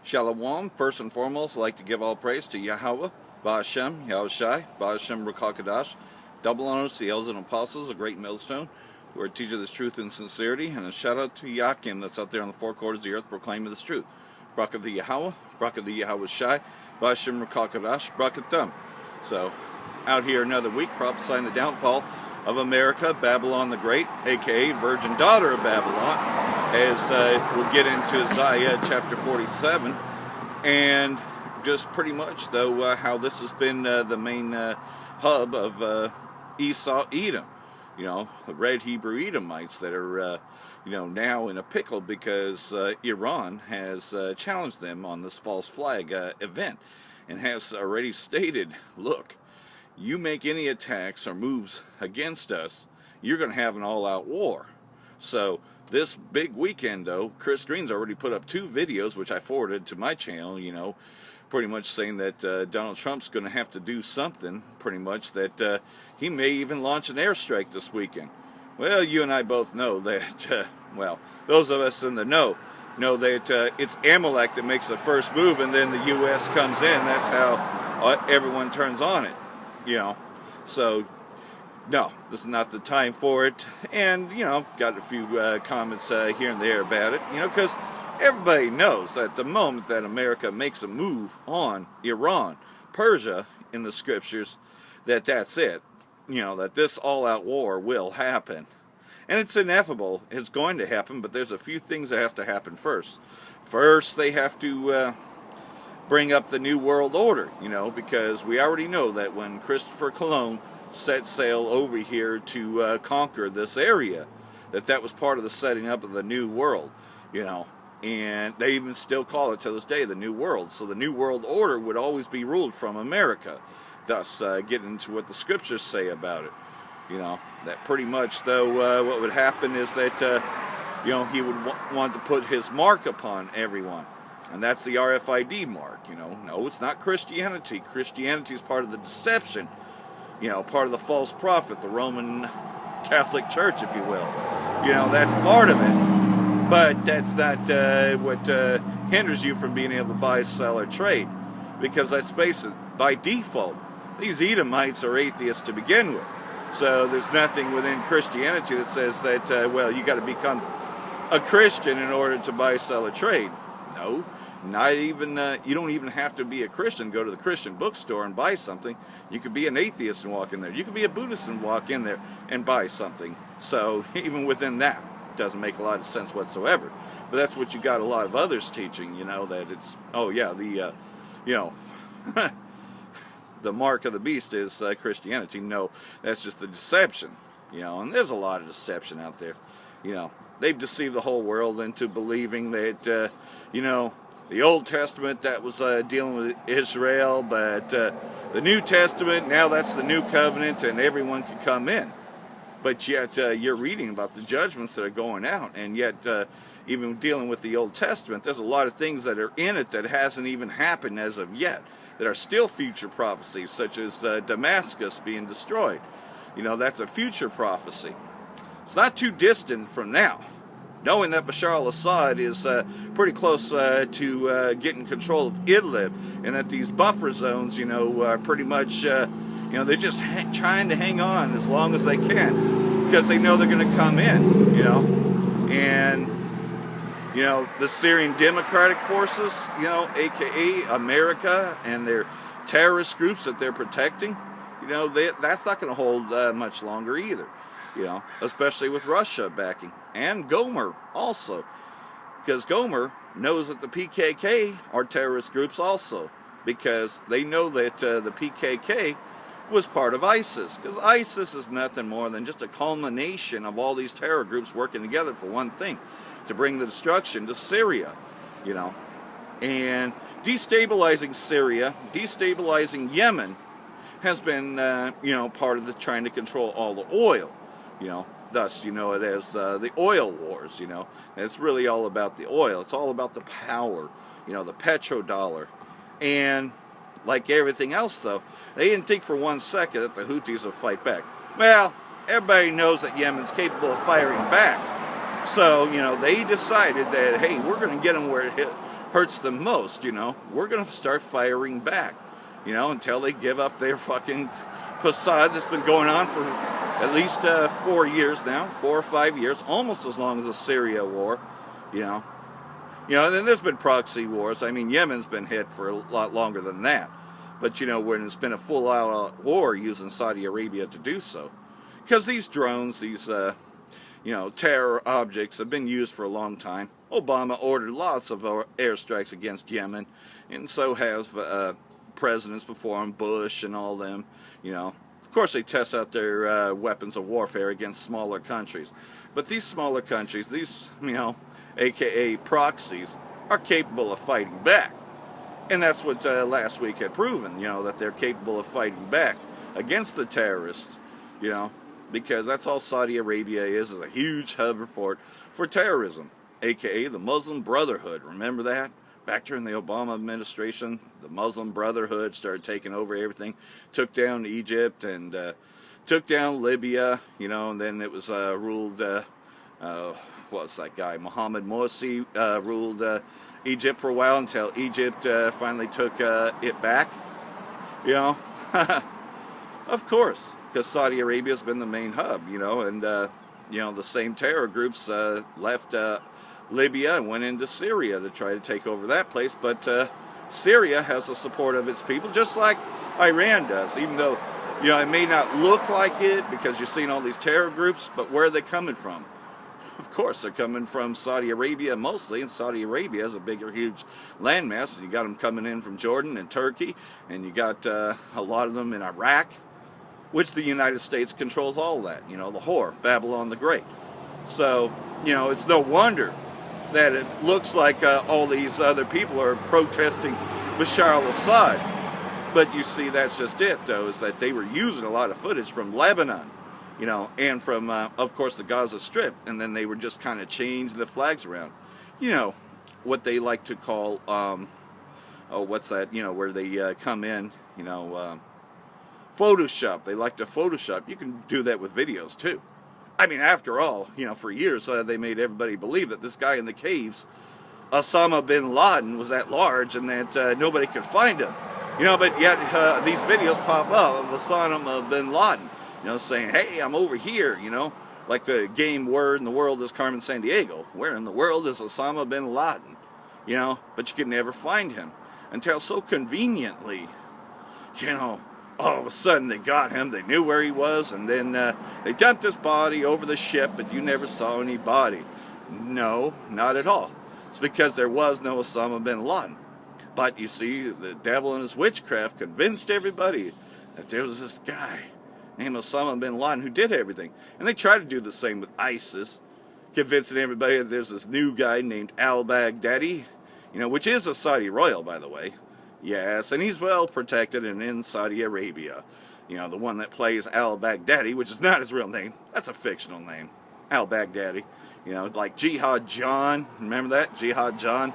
Shalom. First and foremost, I'd like to give all praise to Yahweh, Ba'ashem, Yahushai, Ba'ashem Rakakadash. Double honors to the elders and apostles, a great millstone, who are teaching this truth in sincerity, and a shout out to Yakim that's out there on the four quarters of the earth proclaiming this truth. Brakat the Yahweh, Brakat the Yahushai, Ba'ashem Rakakadash, Brakat them. So, out here another week, prophesying the downfall of America, Babylon the Great, aka Virgin Daughter of Babylon, as we'll get into Isaiah chapter 47, and just pretty much, though, how this has been the main hub of Esau, Edom. You know, the red Hebrew Edomites that are, now in a pickle because Iran has challenged them on this false flag event and has already stated, look, you make any attacks or moves against us, you're going to have an all-out war. So this big weekend, though, Chris Green's already put up 2 videos, which I forwarded to my channel, pretty much saying that Donald Trump's going to have to do something, pretty much, that he may even launch an airstrike this weekend. Well, you and I both know that, those of us in the know that it's Amalek that makes the first move, and then the U.S. comes in. That's how everyone turns on it, So, no, this is not the time for it. And, got a few comments here and there about it, because everybody knows that the moment that America makes a move on Iran, Persia, in the scriptures, that's it. That this all-out war will happen. And it's inevitable. It's going to happen, but there's a few things that has to happen first. First, they have to bring up the New World Order, because we already know that when Christopher Cologne set sail over here to conquer this area, that was part of the setting up of the New World, and they even still call it to this day the New World. So the New World Order would always be ruled from America, thus getting into what the scriptures say about it. That pretty much, though, what would happen is that, he would want to put his mark upon everyone. And that's the RFID mark, No, it's not Christianity. Christianity is part of the deception, part of the false prophet, the Roman Catholic Church, if you will. That's part of it. But that's not what hinders you from being able to buy, sell, or trade. Because let's face it, by default, these Edomites are atheists to begin with. So there's nothing within Christianity that says that, you got to become a Christian in order to buy, sell, or trade. No, not even, you don't even have to be a Christian, go to the Christian bookstore and buy something. You could be an atheist and walk in there. You could be a Buddhist and walk in there and buy something. So even within that, it doesn't make a lot of sense whatsoever. But that's what you got a lot of others teaching, that it's, the mark of the beast is Christianity. No, that's just the deception, and there's a lot of deception out there. They've deceived the whole world into believing that, the Old Testament, that was dealing with Israel, but the New Testament, now that's the New Covenant, and everyone can come in. But yet, you're reading about the judgments that are going out, and yet, even dealing with the Old Testament, there's a lot of things that are in it that hasn't even happened as of yet, that are still future prophecies, such as Damascus being destroyed. That's a future prophecy. It's not too distant from now. Knowing that Bashar al-Assad is pretty close to getting control of Idlib, and that these buffer zones, are pretty much, they're just trying to hang on as long as they can, because they know they're going to come in, and, the Syrian Democratic Forces, aka America, and their terrorist groups that they're protecting, that's not going to hold much longer either. Especially with Russia backing, and Gomer also, because Gomer knows that the PKK are terrorist groups also, because they know that the PKK was part of ISIS, because ISIS is nothing more than just a culmination of all these terror groups working together for one thing, to bring the destruction to Syria, and destabilizing Syria, destabilizing Yemen has been, part of the trying to control all the oil. Thus, it as the oil wars, It's really all about the oil. It's all about the power, the petrodollar. And like everything else, though, they didn't think for 1 second that the Houthis would fight back. Well, everybody knows that Yemen's capable of firing back. So, they decided that, hey, we're going to get them hurts them most, we're going to start firing back, until they give up their fucking facade that's been going on for at least 4 years now, 4 or 5 years, almost as long as the Syria war, and then there's been proxy wars. I mean, Yemen's been hit for a lot longer than that. But, when it's been a full-out war using Saudi Arabia to do so. Because these drones, these, terror objects have been used for a long time. Obama ordered lots of airstrikes against Yemen, and so has presidents before him, Bush and all them, Of course, they test out their weapons of warfare against smaller countries. But these smaller countries, these, a.k.a. proxies, are capable of fighting back. And that's what last week had proven, that they're capable of fighting back against the terrorists, because that's all Saudi Arabia is a huge hub for terrorism, a.k.a. the Muslim Brotherhood. Remember that? Back during the Obama administration, the Muslim Brotherhood started taking over everything, took down Egypt and took down Libya, and then it was ruled, what's that guy, Mohammed Morsi ruled Egypt for a while until Egypt finally took it back, Of course, because Saudi Arabia's been the main hub, and, the same terror groups left Libya and went into Syria to try to take over that place, but Syria has the support of its people, just like Iran does, even though, it may not look like it because you're seeing all these terror groups, but where are they coming from? Of course, they're coming from Saudi Arabia mostly, and Saudi Arabia is a bigger, huge landmass. And you got them coming in from Jordan and Turkey, and you got a lot of them in Iraq, which the United States controls all that, the whore, Babylon the Great. So, it's no wonder that it looks like all these other people are protesting Bashar al-Assad. But you see, that's just it, though, is that they were using a lot of footage from Lebanon, and from, of course, the Gaza Strip, and then they were just kind of changing the flags around. What they like to call, what's that, where they come in, Photoshop. They like to Photoshop. You can do that with videos, too. I mean, after all, for years, they made everybody believe that this guy in the caves, Osama bin Laden, was at large and that nobody could find him. But yet these videos pop up of Osama bin Laden, saying, hey, I'm over here, like the game Where in the World is Carmen Sandiego? Where in the world is Osama bin Laden? But you could never find him until so conveniently, all of a sudden they got him, they knew where he was, and then they dumped his body over the ship, but you never saw any body. No, not at all. It's because there was no Osama bin Laden. But you see, the devil and his witchcraft convinced everybody that there was this guy named Osama bin Laden who did everything. And they tried to do the same with ISIS, convincing everybody that there's this new guy named al-Baghdadi, which is a Saudi royal, by the way. Yes, and he's well protected and in Saudi Arabia. The one that plays al-Baghdadi, which is not his real name. That's a fictional name, al-Baghdadi. Like Jihad John. Remember that? Jihad John.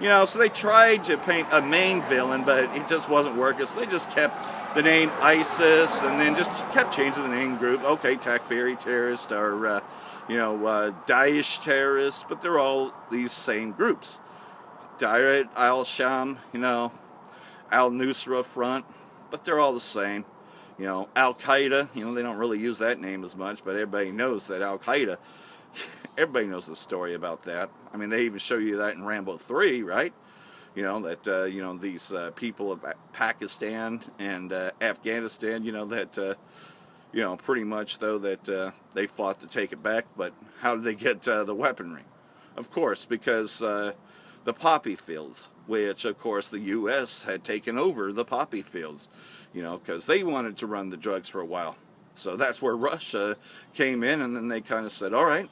So they tried to paint a main villain, but it just wasn't working. So they just kept the name ISIS and then just kept changing the name group. Okay, Takfiri terrorists or, Daesh terrorists, but they're all these same groups. Direct al-Sham, al-Nusra Front, but they're all the same. Al-Qaeda, they don't really use that name as much, but everybody knows that Al-Qaeda, everybody knows the story about that. I mean, they even show you that in Rambo 3, right? That, these people of Pakistan and Afghanistan, that, pretty much, though, that they fought to take it back, but how did they get the weaponry? Of course, because the poppy fields, which, of course, the U.S. had taken over the poppy fields, because they wanted to run the drugs for a while. So that's where Russia came in, and then they kind of said, all right,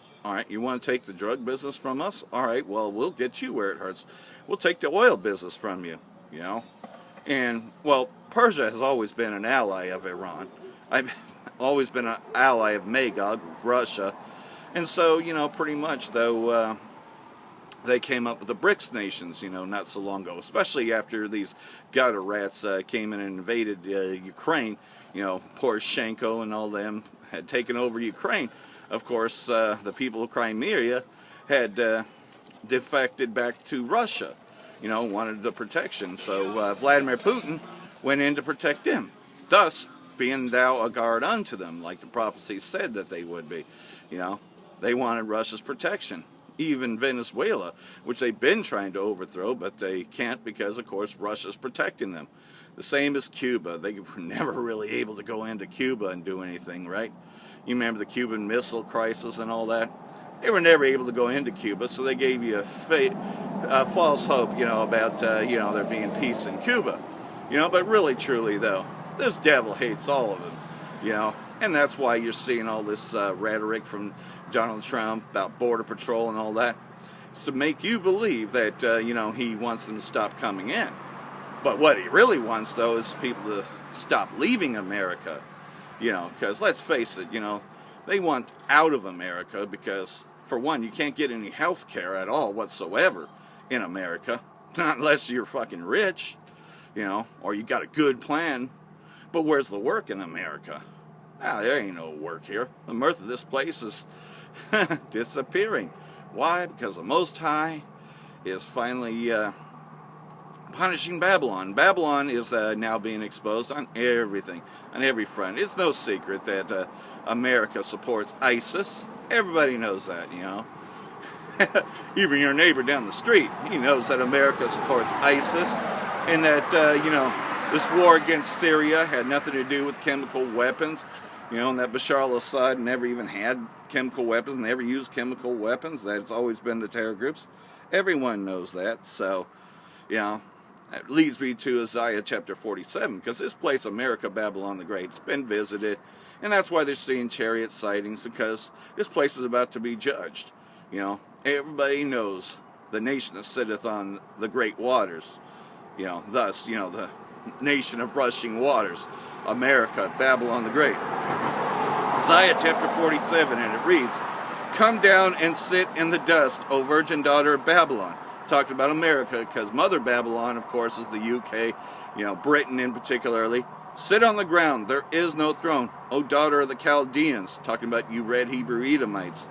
you want to take the drug business from us? All right, well, we'll get you where it hurts. We'll take the oil business from you, And, well, Persia has always been an ally of Iran. I've always been an ally of Magog, Russia. And so, pretty much, though, they came up with the BRICS nations, not so long ago, especially after these gutter rats came in and invaded Ukraine. Poroshenko and all them had taken over Ukraine. Of course, the people of Crimea had defected back to Russia. wanted the protection. So Vladimir Putin went in to protect him. Thus, being thou a guard unto them, like the prophecy said that they would be. They wanted Russia's protection. Even Venezuela, which they've been trying to overthrow, but they can't because, of course, Russia's protecting them. The same as Cuba. They were never really able to go into Cuba and do anything, right? You remember the Cuban Missile Crisis and all that? They were never able to go into Cuba, so they gave you a false hope, about, there being peace in Cuba. But really, truly, though, this devil hates all of them, and that's why you're seeing all this rhetoric from Donald Trump about border patrol and all that. It's to make you believe that, he wants them to stop coming in. But what he really wants, though, is people to stop leaving America, because let's face it, they want out of America because, for one, you can't get any health care at all whatsoever in America, not unless you're fucking rich, or you got a good plan. But where's the work in America? There ain't no work here. The mirth of this place is disappearing. Why? Because the Most High is finally punishing Babylon. Babylon is now being exposed on everything, on every front. It's no secret that America supports ISIS. Everybody knows that, Even your neighbor down the street, he knows that America supports ISIS, and that, this war against Syria had nothing to do with chemical weapons, and that Bashar al-Assad never even had chemical weapons, never used chemical weapons. That's always been the terror groups. Everyone knows that. So, that leads me to Isaiah chapter 47, because this place, America, Babylon the Great, has been visited, and that's why they're seeing chariot sightings, because this place is about to be judged. Everybody knows the nation that sitteth on the great waters, thus, the nation of rushing waters, America, Babylon the Great. Isaiah chapter 47, and it reads, "Come down and sit in the dust, O virgin daughter of Babylon." Talked about America, because Mother Babylon, of course, is the UK, Britain in particularly. "Sit on the ground, there is no throne, O daughter of the Chaldeans." Talking about you red Hebrew Edomites.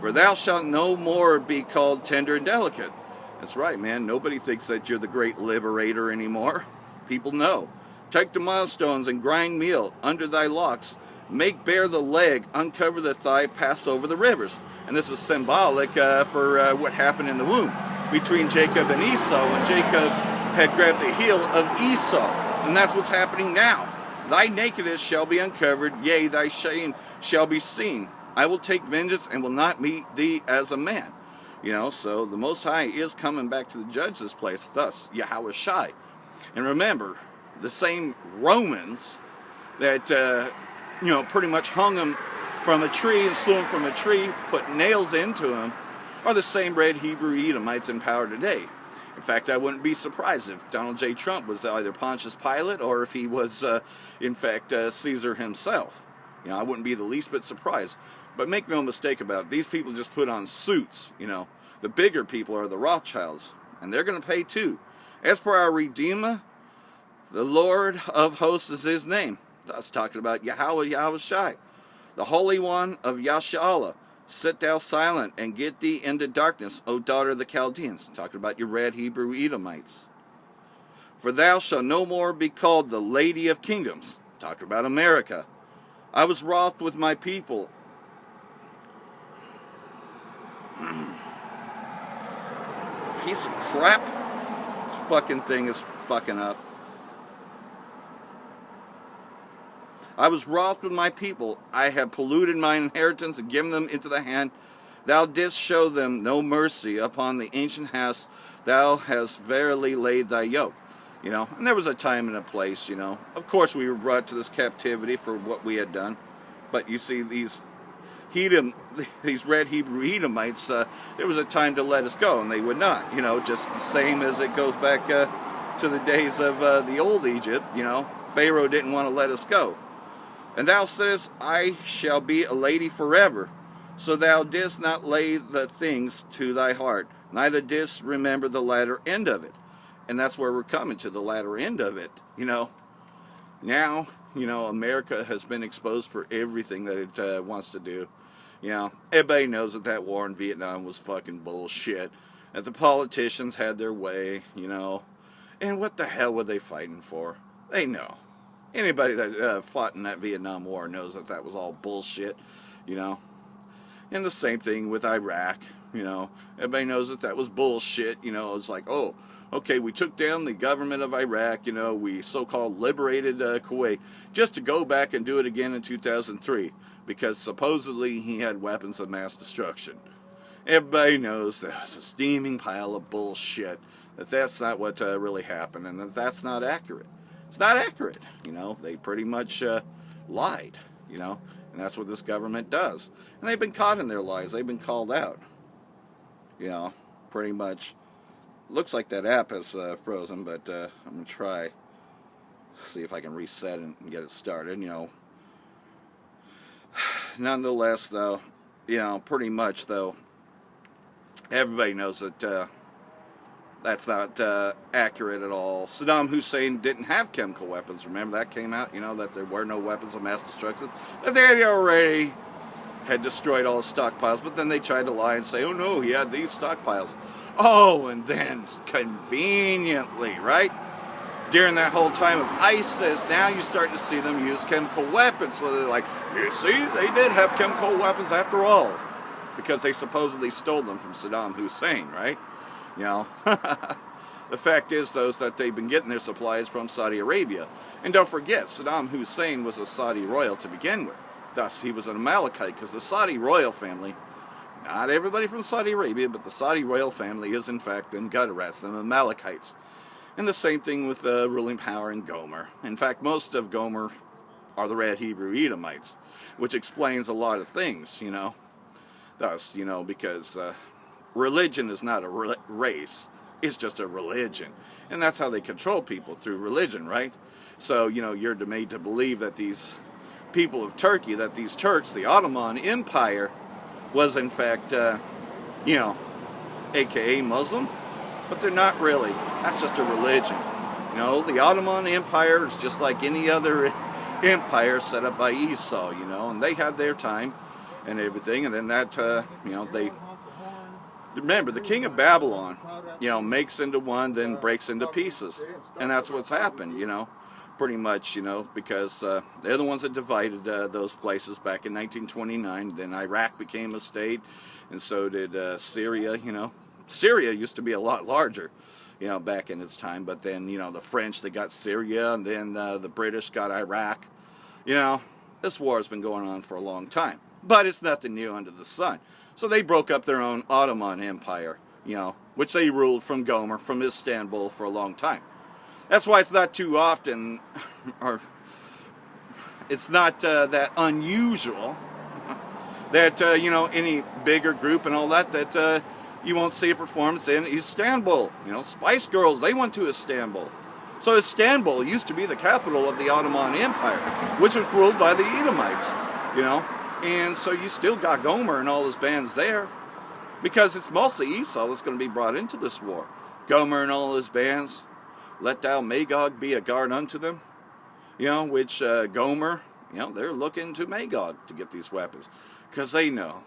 "For thou shalt no more be called tender and delicate." That's right, man. Nobody thinks that you're the great liberator anymore. People know. "Take the milestones and grind meal under thy locks. Make bare the leg, uncover the thigh, pass over the rivers." And this is symbolic for what happened in the womb between Jacob and Esau, when Jacob had grabbed the heel of Esau. And that's what's happening now. "Thy nakedness shall be uncovered, yea, thy shame shall be seen. I will take vengeance and will not meet thee as a man." So the Most High is coming back to judge this place, thus Yahweh Shai. And remember, the same Romans that, pretty much hung him from a tree and slew him from a tree, put nails into him, are the same red Hebrew Edomites in power today. In fact, I wouldn't be surprised if Donald J. Trump was either Pontius Pilate or if he was, in fact, Caesar himself. I wouldn't be the least bit surprised. But make no mistake about it, these people just put on suits, The bigger people are the Rothschilds, and they're going to pay too. "As for our Redeemer, the Lord of hosts is his name." That's talking about Yahweh, Yahweh Shai. "The Holy One of Yashala, sit thou silent and get thee into darkness, O daughter of the Chaldeans." Talking about your red Hebrew Edomites. "For thou shalt no more be called the Lady of Kingdoms." Talking about America. "I was wroth with my people." Piece of crap. This fucking thing is fucking up. "I was wroth with my people. I have polluted my inheritance and given them into the hand. Thou didst show them no mercy upon the ancient house. Thou hast verily laid thy yoke." And there was a time and a place, Of course, we were brought to this captivity for what we had done. But you see, these red Hebrew Edomites, there was a time to let us go, and they would not. Just the same as it goes back to the days of the old Egypt. Pharaoh didn't want to let us go. "And thou saidst, I shall be a lady forever. So thou didst not lay the things to thy heart, neither didst remember the latter end of it." And that's where we're coming to, the latter end of it. Now, America has been exposed for everything that it wants to do. Everybody knows that war in Vietnam was fucking bullshit. that the politicians had their way, and what the hell were they fighting for? They know. Anybody that fought in that Vietnam War knows that that was all bullshit, And the same thing with Iraq, Everybody knows that that was bullshit, It's like, oh, okay, we took down the government of Iraq, we so-called liberated Kuwait, just to go back and do it again in 2003, because supposedly he had weapons of mass destruction. Everybody knows that was a steaming pile of bullshit, that that's not what really happened, and that that's not accurate. It's not accurate, They pretty much lied, and that's what this government does. And they've been caught in their lies. They've been called out, pretty much. Looks like that app is frozen, but I'm going to try, see if I can reset it and get it started, Nonetheless, though, pretty much, though, everybody knows that that's not accurate at all. Saddam Hussein didn't have chemical weapons. Remember that came out, that there were no weapons of mass destruction, that they already had destroyed all the stockpiles, but then they tried to lie and say, oh no, he had these stockpiles. Oh, and then conveniently, right, during that whole time of ISIS, now you're starting to see them use chemical weapons. So they're like, you see, they did have chemical weapons after all, because they supposedly stole them from Saddam Hussein, right? The fact is, though, is that they've been getting their supplies from Saudi Arabia. And don't forget, Saddam Hussein was a Saudi royal to begin with. Thus, he was an Amalekite, because the Saudi royal family, not everybody from Saudi Arabia, but the Saudi royal family is, in fact, them gutter rats, them Amalekites. And the same thing with the ruling power in Gomer. In fact, most of Gomer are the Red Hebrew Edomites, which explains a lot of things, Thus, because religion is not a race, it's just a religion. And that's how they control people, through religion, right? So, you're made to believe that these people of Turkey, that these Turks, the Ottoman Empire, was in fact, aka Muslim, but they're not really. That's just a religion. The Ottoman Empire is just like any other empire set up by Esau, and they had their time and everything, and then that, they, remember, the king of Babylon, makes into one, then breaks into pieces, and that's what's happened, pretty much, because they're the ones that divided those places back in 1929. Then Iraq became a state, and so did Syria, Syria used to be a lot larger, back in its time, but then, the French, they got Syria, and then the British got Iraq. This war has been going on for a long time, but it's nothing new under the sun. So they broke up their own Ottoman Empire, which they ruled from Gomer, from Istanbul, for a long time. That's why it's not too often, or it's not that unusual that, any bigger group and all that, that you won't see a performance in Istanbul. Spice Girls, they went to Istanbul. So Istanbul used to be the capital of the Ottoman Empire, which was ruled by the Edomites, And so you still got Gomer and all his bands there, because it's mostly Esau that's going to be brought into this war. Gomer and all his bands. Let thou Magog be a guard unto them, which Gomer, they're looking to Magog to get these weapons, because they know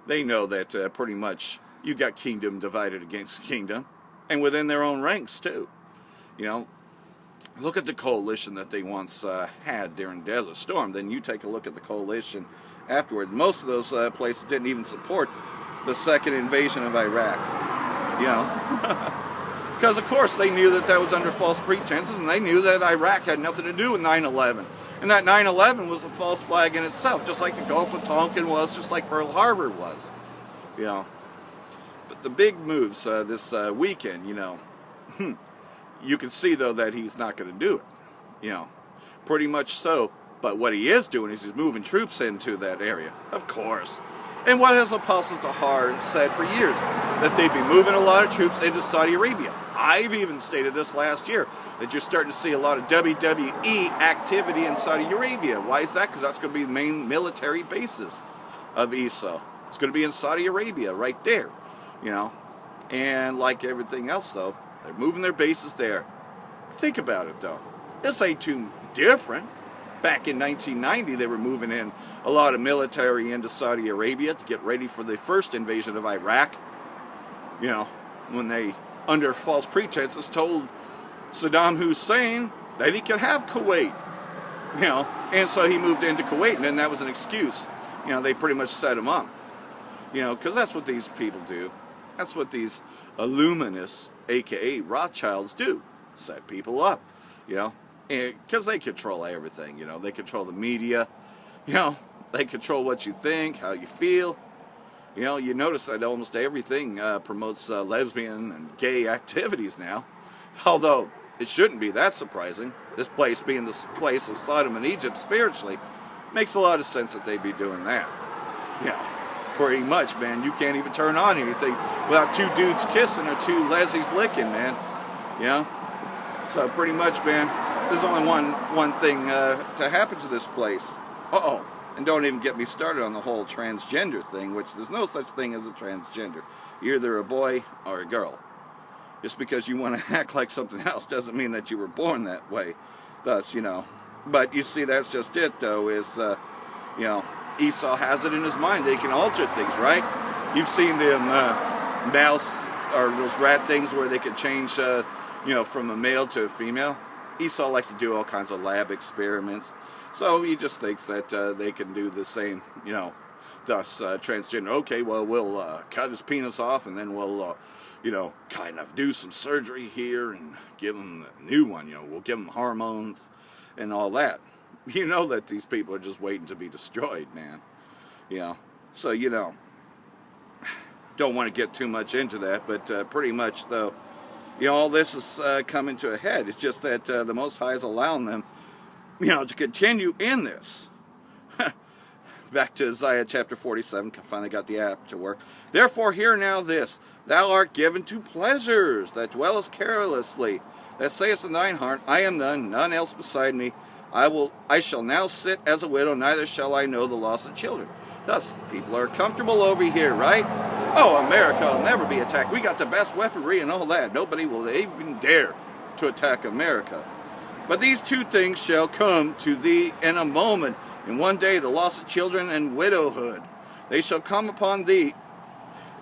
that pretty much you got kingdom divided against kingdom, and within their own ranks too. Look at the coalition that they once had during Desert Storm. Then you take a look at the coalition afterward. Most of those places didn't even support the second invasion of Iraq. Because, of course, they knew that that was under false pretenses, and they knew that Iraq had nothing to do with 9/11. And that 9/11 was a false flag in itself, just like the Gulf of Tonkin was, just like Pearl Harbor was. But the big moves this weekend, you can see, though, that he's not going to do it. Pretty much so. But what he is doing is he's moving troops into that area, of course. And what has Apostle Tahar said for years? That they'd be moving a lot of troops into Saudi Arabia. I've even stated this last year, that you're starting to see a lot of WWE activity in Saudi Arabia. Why is that? Because that's going to be the main military bases of Esau. It's going to be in Saudi Arabia, right there. And like everything else, though, they're moving their bases there. Think about it, though. This ain't too different. Back in 1990, they were moving in a lot of military into Saudi Arabia to get ready for the first invasion of Iraq. when they, under false pretenses, told Saddam Hussein that he could have Kuwait. And so he moved into Kuwait, and then that was an excuse. They pretty much set him up. Because that's what these people do. That's what these illuminists, aka Rothschilds, do. Set people up, because they control everything. They control the media. They control what you think, how you feel. You notice that almost everything promotes lesbian and gay activities now. Although it shouldn't be that surprising. This place being the place of Sodom and Egypt spiritually, makes a lot of sense that they'd be doing that. Pretty much, man. You can't even turn on anything without two dudes kissing or two lessies licking, man. So pretty much, man, there's only one thing to happen to this place. And don't even get me started on the whole transgender thing, which there's no such thing as a transgender. You're either a boy or a girl. Just because you want to act like something else doesn't mean that you were born that way. Thus, But you see, that's just it, though, is, Esau has it in his mind. They can alter things, right? You've seen them mouse or those rat things where they can change, from a male to a female. Esau likes to do all kinds of lab experiments. So he just thinks that they can do the same, thus transgender. Okay, well, we'll cut his penis off, and then we'll, kind of do some surgery here and give him a new one. We'll give him hormones and all that. That these people are just waiting to be destroyed, man. So, don't want to get too much into that, but pretty much, though, all this is coming to a head. It's just that the Most High is allowing them, to continue in this. Back to Isaiah chapter 47, finally got the app to work. Therefore hear now this, thou art given to pleasures, that dwellest carelessly, that sayest in thine heart, I am none else beside me. I shall now sit as a widow, neither shall I know the loss of children. Thus, people are comfortable over here, right? Oh, America will never be attacked. We got the best weaponry and all that. Nobody will even dare to attack America. But these two things shall come to thee in a moment. In one day, the loss of children and widowhood. They shall come upon thee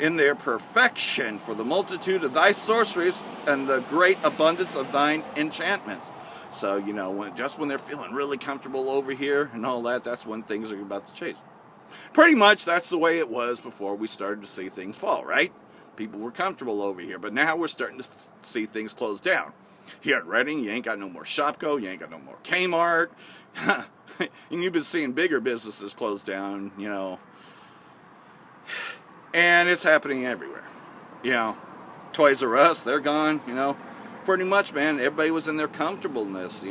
in their perfection for the multitude of thy sorceries and the great abundance of thine enchantments. So, when they're feeling really comfortable over here and all that, that's when things are about to change. Pretty much that's the way it was before we started to see things fall, right? People were comfortable over here, but now we're starting to see things close down. Here at Reading, you ain't got no more Shopko, you ain't got no more Kmart, and you've been seeing bigger businesses close down, and it's happening everywhere. Toys R Us, they're gone, pretty much, man. Everybody was in their comfortableness,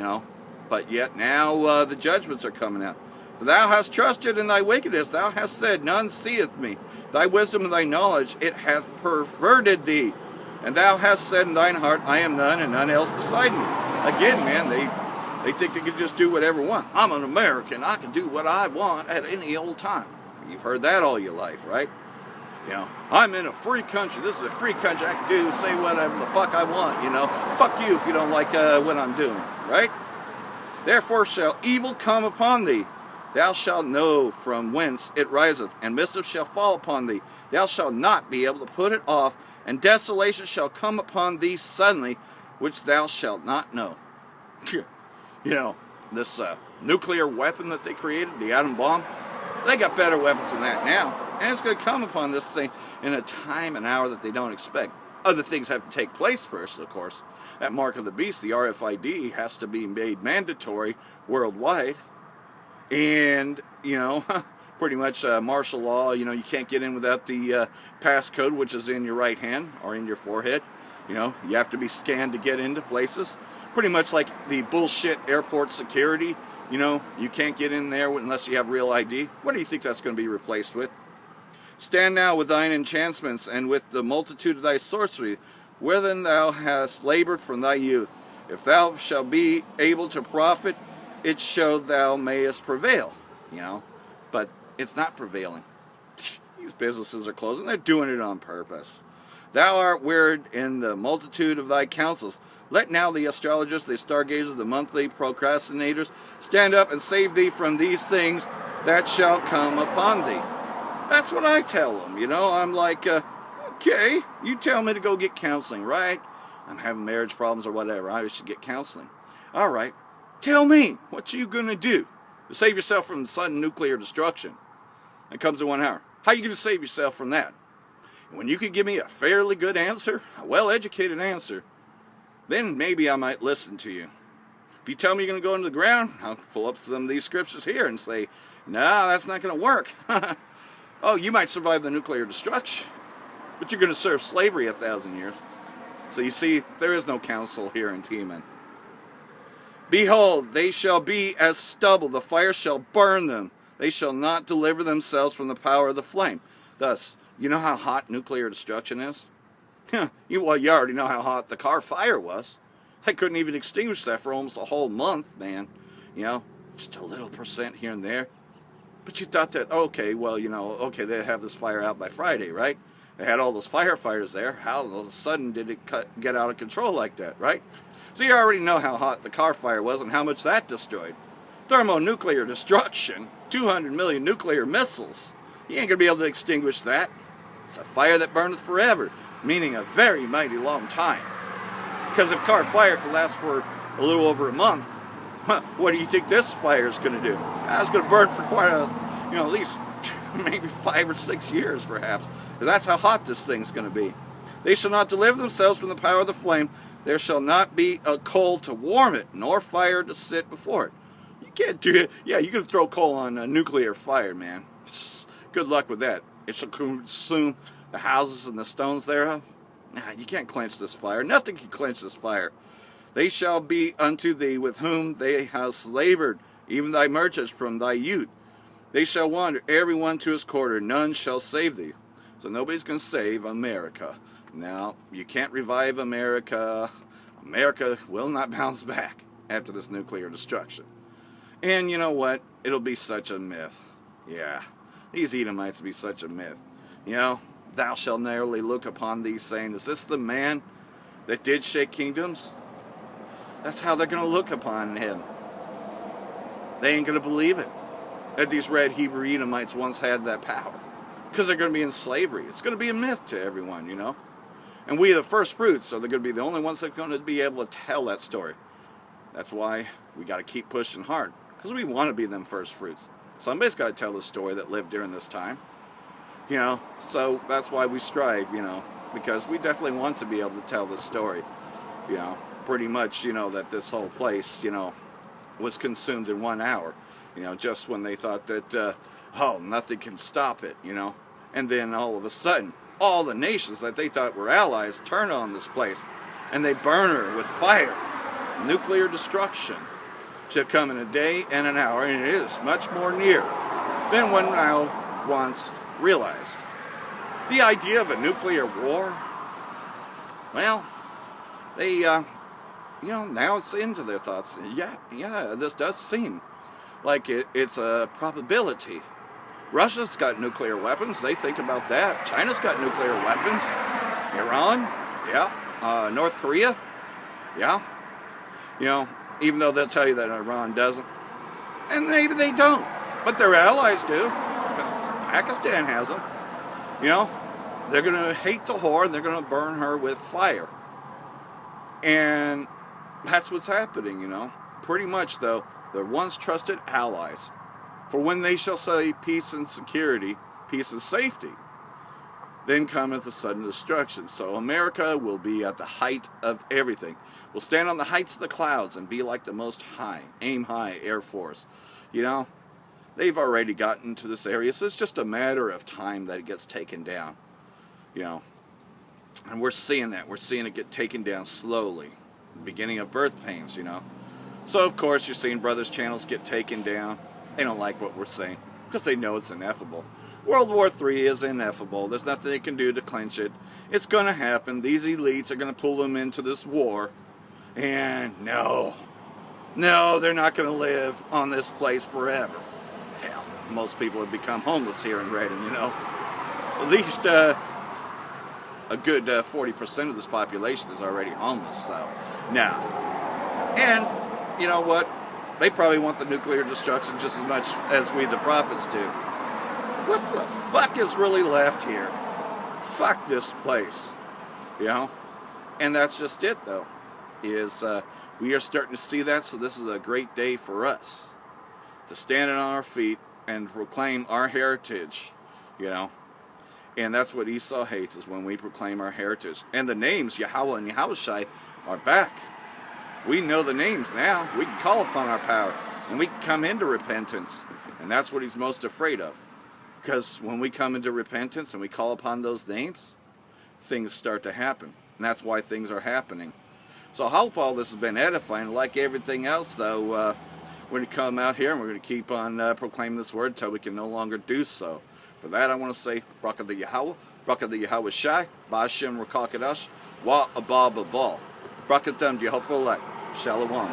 but yet now the judgments are coming out. For thou hast trusted in thy wickedness, thou hast said, none seeth me. Thy wisdom and thy knowledge, it hath perverted thee. And thou hast said in thine heart, I am none and none else beside me. Again, man, they think they can just do whatever they want. I'm an American. I can do what I want at any old time. You've heard that all your life, right? I'm in a free country. This is a free country. I can do, say whatever the fuck I want, Fuck you if you don't like what I'm doing, right? Therefore shall evil come upon thee. Thou shalt know from whence it riseth, and mischief shall fall upon thee. Thou shalt not be able to put it off, and desolation shall come upon thee suddenly, which thou shalt not know. This nuclear weapon that they created, the atom bomb, they got better weapons than that now. And it's going to come upon this thing in a time and hour that they don't expect. Other things have to take place first, of course. That mark of the beast, the RFID, has to be made mandatory worldwide. And, pretty much martial law, you can't get in without the passcode, which is in your right hand or in your forehead. You have to be scanned to get into places. Pretty much like the bullshit airport security. You can't get in there unless you have real ID. What do you think that's going to be replaced with? Stand now with thine enchantments and with the multitude of thy sorcery, wherein thou hast labored from thy youth. If thou shalt be able to profit, it show thou mayest prevail. But it's not prevailing. These businesses are closing. They're doing it on purpose. Thou art wearied in the multitude of thy counsels. Let now the astrologers, the stargazers, the monthly procrastinators stand up and save thee from these things that shall come upon thee. That's what I tell them, I'm like, Okay, you tell me to go get counseling, right? I'm having marriage problems or whatever. I should get counseling. All right, tell me, what you gonna do to save yourself from sudden nuclear destruction? It comes in 1 hour. How are you gonna save yourself from that? And when you can give me a fairly good answer, a well-educated answer, then maybe I might listen to you. If you tell me you're going to go into the ground, I'll pull up some of these scriptures here and say, no, that's not going to work. Oh, you might survive the nuclear destruction, but you're going to serve slavery 1,000 years. So you see, there is no counsel here in Teman. Behold, they shall be as stubble. The fire shall burn them. They shall not deliver themselves from the power of the flame. Thus, you know how hot nuclear destruction is? Well, you already know how hot the car fire was. I couldn't even extinguish that for almost a whole month, man. You know, just a little % here and there. But you thought that, okay, well, you know, okay, they have this fire out by Friday, right? They had all those firefighters there. How all of a sudden did it get out of control like that, right? So you already know how hot the car fire was and how much that destroyed. Thermonuclear destruction, 200 million nuclear missiles. You ain't going to be able to extinguish that. It's a fire that burneth forever, meaning a very mighty long time. Because if car fire can last for a little over a month, what do you think this fire is going to do? It's going to burn for quite a, you know, at least maybe 5 or 6 years perhaps. But that's how hot this thing's going to be. They shall not deliver themselves from the power of the flame. There shall not be a coal to warm it, nor fire to sit before it. You can't do it. Yeah, you can throw coal on a nuclear fire, man. Good luck with that. It shall consume the houses and the stones thereof. Nah, you can't quench this fire. Nothing can quench this fire. They shall be unto thee with whom they have labored, even thy merchants from thy youth. They shall wander, every one to his quarter. None shall save thee. So nobody's going to save America. Now, you can't revive America. America will not bounce back after this nuclear destruction. And you know what? It'll be such a myth. Yeah, these Edomites will be such a myth. You know, thou shalt narrowly look upon thee, saying, is this the man that did shake kingdoms? That's how they're going to look upon him. They ain't going to believe it, that these red Hebrew Edomites once had that power. Because they're going to be in slavery. It's going to be a myth to everyone, you know. And we are the first fruits, so they're going to be the only ones that are going to be able to tell that story. That's why we got to keep pushing hard. Because we want to be them first fruits. Somebody's got to tell the story that lived during this time. You know, so that's why we strive, you know, because we definitely want to be able to tell this story, you know, pretty much, you know, that this whole place, you know, was consumed in 1 hour, you know, just when they thought that, oh, nothing can stop it, you know, and then all of a sudden, all the nations that they thought were allies turn on this place, and they burn her with fire. Nuclear destruction shall come in a day and an hour, and it is much more near than one now once realized. The idea of a nuclear war, well, they, you know, now it's into their thoughts. Yeah, this does seem like it's a probability. Russia's got nuclear weapons. They think about that. China's got nuclear weapons. Iran, yeah. North Korea, yeah. You know, even though they'll tell you that Iran doesn't. And maybe they don't. But their allies do. Pakistan has them. You know, they're going to hate the whore and they're going to burn her with fire. And that's what's happening, you know. Pretty much, though, they're once trusted allies. For when they shall say peace and security, peace and safety, then cometh the sudden destruction. So America will be at the height of everything. We'll stand on the heights of the clouds and be like the most high, aim high Air Force. You know, they've already gotten to this area, so it's just a matter of time that it gets taken down. You know, and we're seeing that. We're seeing it get taken down slowly. Beginning of birth pains, you know. So, of course, you're seeing brothers' channels get taken down. They don't like what we're saying because they know it's ineffable. World War III is ineffable. There's nothing they can do to clinch it. It's going to happen. These elites are going to pull them into this war. And no, they're not going to live on this place forever. Hell, most people have become homeless here in Redding, you know. At least a good 40% of this population is already homeless. So, now, and you know what? They probably want the nuclear destruction just as much as we, the prophets, do. What the fuck is really left here? fuck this place, you know. And that's just it, though, is we are starting to see that. So this is a great day for us to stand on our feet and proclaim our heritage, you know. And that's what Esau hates, is when we proclaim our heritage. And the names Yahweh and Yahushai are back. We know the names now. We can call upon our power, and we can come into repentance. And that's what he's most afraid of. Because when we come into repentance and we call upon those names, things start to happen. And that's why things are happening. So I hope all this has been edifying. Like everything else, though, we're going to come out here and we're going to keep on proclaiming this word until we can no longer do so. For that, I want to say, Barak the Yahweh, Barak the Yahweh Shai, Ba'ashem Rakakadash, Wa Abba Babal. Barak Adam, Yehovah Shalom.